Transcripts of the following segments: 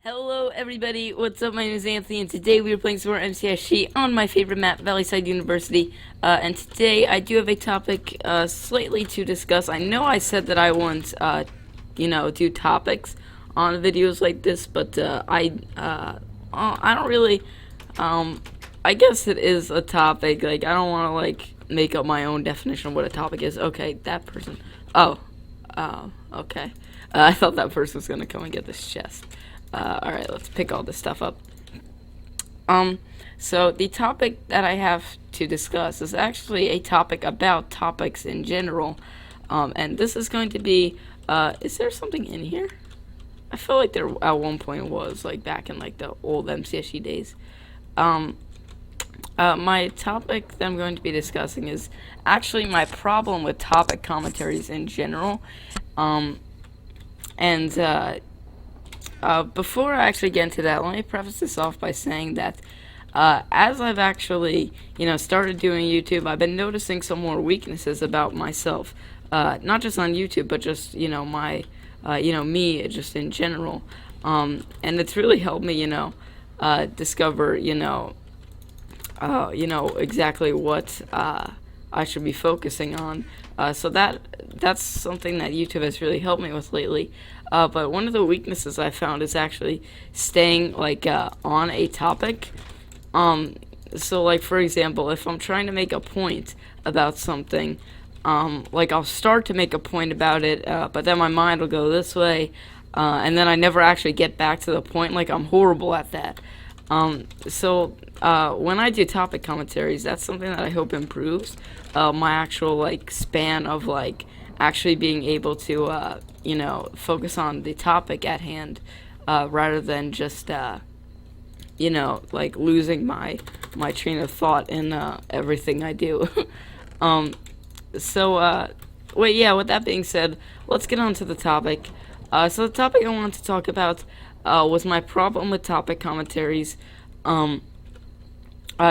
Hello everybody, what's up? My name is Anthony and today we are playing some more MCSG on my favorite map, Valleyside University. And today I do have a topic slightly to discuss. I know I said that I want, do topics on videos like this, but I don't really, I guess it is a topic. Like, I don't want to, make up my own definition of what a topic is. Okay, that person. Okay. I thought that person was going to come and get this chest. Alright, let's pick all this stuff up. So the topic that I have to discuss is actually a topic about topics in general. And this is going to be, is there something in here? I feel like there at one point was, like, back in, like, the old MCSG days. My topic that I'm going to be discussing is actually my problem with topic commentaries in general. Before I actually get into that, let me preface this off by saying that as I've actually, started doing YouTube, I've been noticing some more weaknesses about myself. Not just on YouTube, but just, me, just in general. And it's really helped me, discover, exactly what I should be focusing on. So that's something that YouTube has really helped me with lately. But one of the weaknesses I found is actually staying on a topic. So like, for example, if I'm trying to make a point about something, I'll start to make a point about it, but then my mind will go this way, and then I never actually get back to the point. Like, I'm horrible at that. When I do topic commentaries, that's something that I hope improves my actual span of actually being able to focus on the topic at hand, rather than just losing my train of thought in everything I do. With that being said, let's get on to the topic. So the topic I wanted to talk about was my problem with topic commentaries,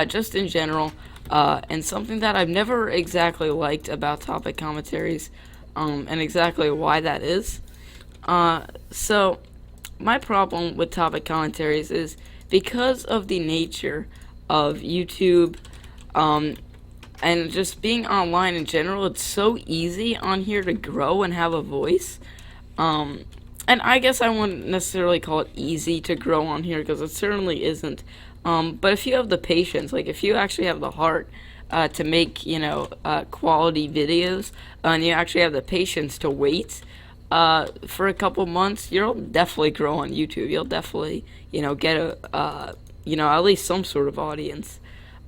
just in general, and something that I've never exactly liked about topic commentaries, and exactly why that is. So my problem with topic commentaries is because of the nature of YouTube, and just being online in general. It's so easy on here to grow and have a voice. And I guess I wouldn't necessarily call it easy to grow on here, because it certainly isn't. But if you have the patience, if you actually have the heart to make, quality videos, and you actually have the patience to wait for a couple months, you'll definitely grow on YouTube. You'll definitely, get at least some sort of audience.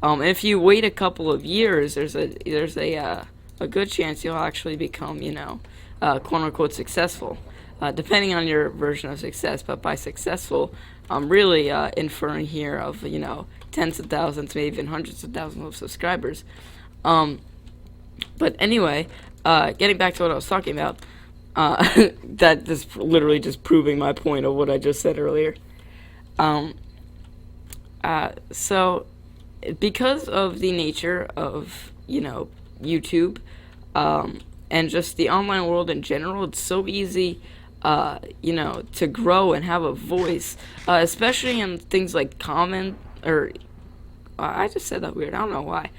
And if you wait a couple of years, there's a good chance you'll actually become, quote unquote successful. Depending on your version of success, but by successful, I'm really inferring here of, tens of thousands, maybe even hundreds of thousands of subscribers. But anyway, getting back to what I was talking about, that is literally just proving my point of what I just said earlier. So, because of the nature of, YouTube, and just the online world in general, it's so easy to grow and have a voice, especially in things like I just said that weird, I don't know why,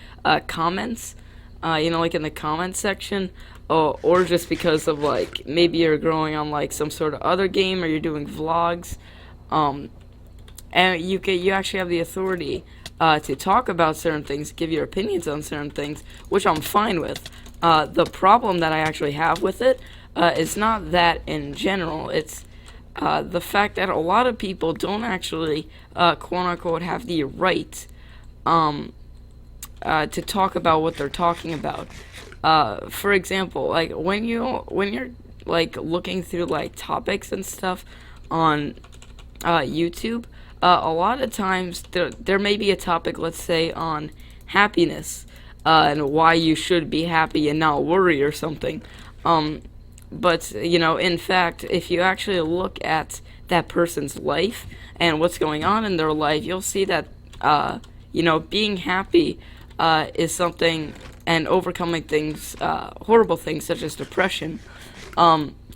comments, in the comments section, or just because of, maybe you're growing on, some sort of other game, or you're doing vlogs, and you actually have the authority, to talk about certain things, give your opinions on certain things, which I'm fine with. The problem that I actually have with it, is not that in general. It's the fact that a lot of people don't actually, quote-unquote, have the right to talk about what they're talking about. For example, when you're looking through topics and stuff on YouTube, a lot of times there may be a topic, let's say, on happiness, and why you should be happy and not worry or something. But, in fact, if you actually look at that person's life and what's going on in their life, you'll see that, being happy is something, and overcoming things, horrible things such as depression,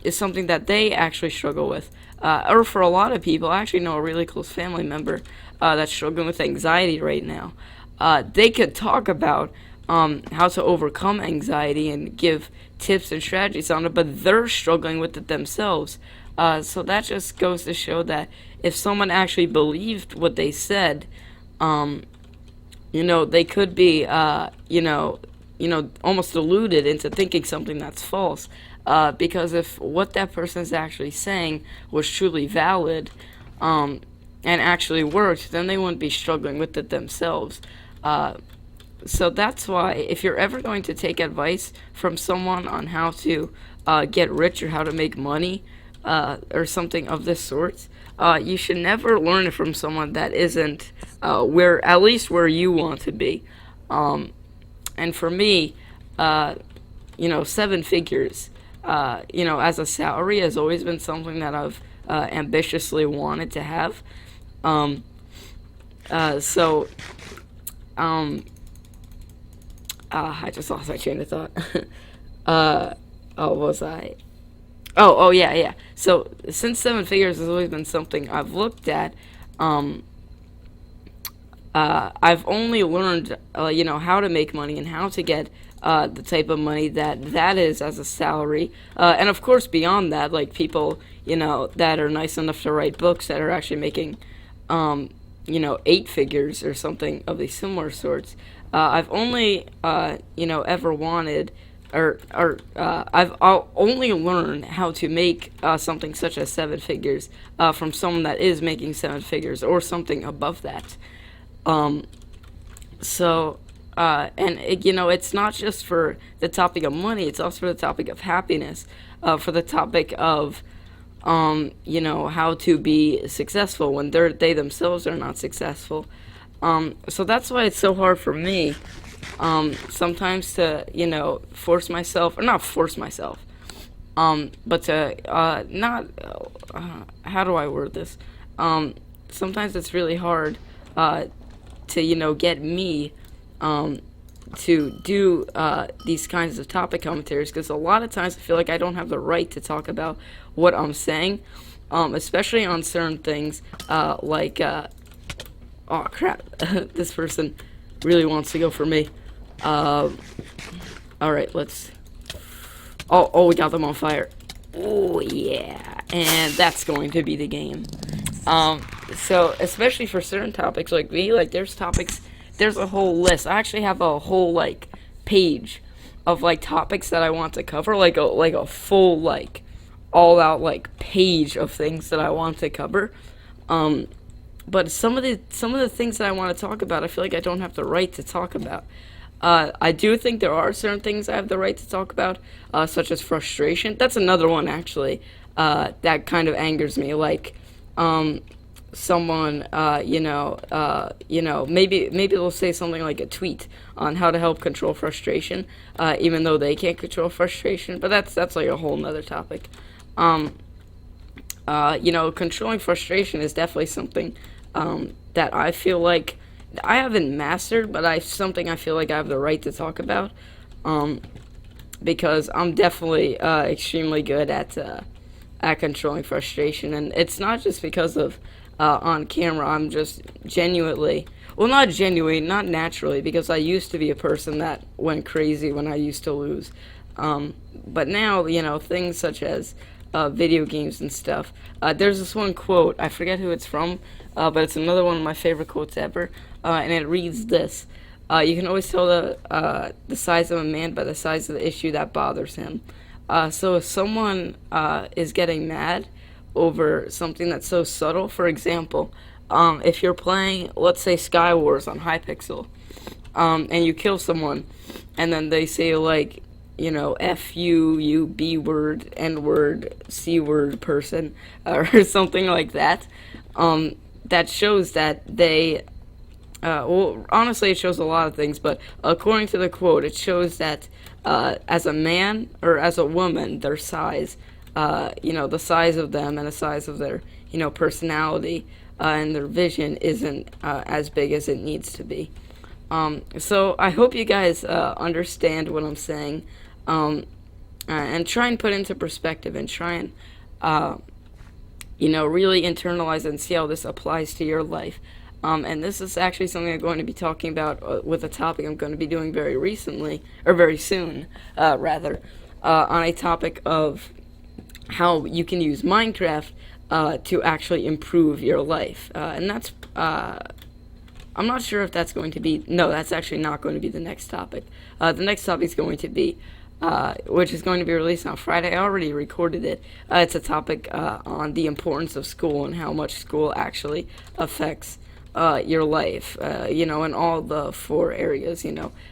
is something that they actually struggle with. or for a lot of people. I actually know a really close family member that's struggling with anxiety right now. They could talk about how to overcome anxiety and give tips and strategies on it, but they're struggling with it themselves. So that just goes to show that if someone actually believed what they said, um, they could be, almost deluded into thinking something that's false. Because if what that person is actually saying was truly valid, um, and actually worked, then they wouldn't be struggling with it themselves. Uh, so that's why if you're ever going to take advice from someone on how to get rich or how to make money or something of this sort, you should never learn it from someone that isn't where at least where you want to be. Um, and for me, uh, seven figures, as a salary has always been something that I've ambitiously wanted to have. Um, so um, I just lost my train of thought. uh, oh, was I? Yeah, yeah. So since seven figures has always been something I've looked at, um, I've only learned, how to make money and how to get the type of money that is as a salary, and of course beyond that, like people, that are nice enough to write books that are actually making, eight figures or something of these similar sorts. I've only, ever wanted, I'll only learn how to make something such as seven figures from someone that is making seven figures or something above that. Um, and it's not just for the topic of money; it's also for the topic of happiness, for the topic of, how to be successful when they themselves are not successful. So that's why it's so hard for me, sometimes to, force myself, or not force myself, but to not, how do I word this? Sometimes it's really hard to get me um, to do these kinds of topic commentaries, because a lot of times I feel like I don't have the right to talk about what I'm saying, especially on certain things like oh crap, this person really wants to go for me. Uh, all right, let's. Oh, we got them on fire. Oh yeah, and that's going to be the game. So especially for certain topics like me, like there's topics, there's a whole list. I actually have a whole like page of like topics that I want to cover, like a full like all out like page of things that I want to cover. Um, but some of the things that I want to talk about, I feel like I don't have the right to talk about. I do think there are certain things I have the right to talk about, such as frustration. That's another one actually that kind of angers me. Like um, someone, maybe they'll say something like a tweet on how to help control frustration, even though they can't control frustration. But that's like a whole nother topic. Um, Controlling frustration is definitely something that I feel like I haven't mastered, but something I feel like I have the right to talk about, um, because I'm definitely extremely good at controlling frustration, and it's not just because of on camera. I'm just genuinely, well, not genuinely, not naturally, because I used to be a person that went crazy when I used to lose. But now, things such as video games and stuff. There's this one quote, I forget who it's from, but it's another one of my favorite quotes ever, and it reads this. You can always tell the size of a man by the size of the issue that bothers him. So if someone is getting mad over something that's so subtle, for example, if you're playing, let's say, Sky Wars on Hypixel, and you kill someone, and then they say, like, F you, you B word, N word, C word person, or something like that, that shows that they, well, honestly, it shows a lot of things, but according to the quote, it shows that as a man or as a woman, their size, the size of them and the size of their, personality and their vision isn't as big as it needs to be. So I hope you guys understand what I'm saying, and try and put into perspective and try and, really internalize and see how this applies to your life. And this is actually something I'm going to be talking about with a topic I'm going to be doing very recently, or very soon, rather, on a topic of how you can use Minecraft to actually improve your life. And that's, I'm not sure if that's going to be, no, that's actually not going to be the next topic. The next topic is going to be, which is going to be released on Friday. I already recorded it. It's a topic on the importance of school and how much school actually affects your life, in all the 4 areas,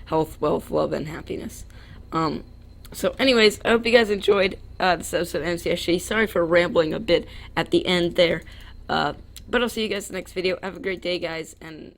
health, wealth, love, and happiness. So anyways, I hope you guys enjoyed this episode of MCSG. Sorry for rambling a bit at the end there. But I'll see you guys in the next video. Have a great day, guys, and